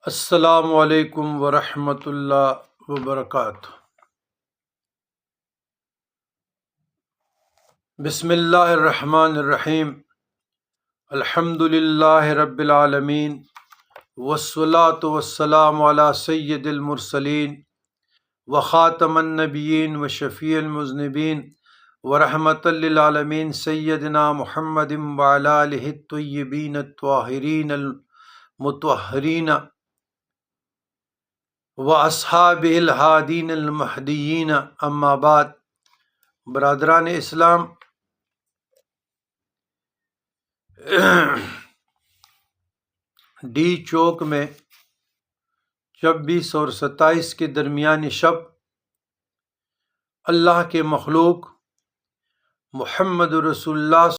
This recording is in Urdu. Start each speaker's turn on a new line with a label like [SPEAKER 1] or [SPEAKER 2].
[SPEAKER 1] السلام علیکم ورحمۃ اللہ وبرکاتہ۔ بسم اللہ الرحمن الرحیم۔ الحمد للہ رب العالمین، والصلاة والسلام علی سید المرسلین وخاتم النبیین وشفیع المذنبین ورحمۃ للعالمین سیدنا محمد وعلی آلہ الطیبین الطاہرین المطہرین واصحابہ الہادین المہدیین، اما بعد۔ برادران اسلام، ڈی چوک میں 26 اور 27 کے درمیانی شب اللہ کے مخلوق محمد رسول اللہ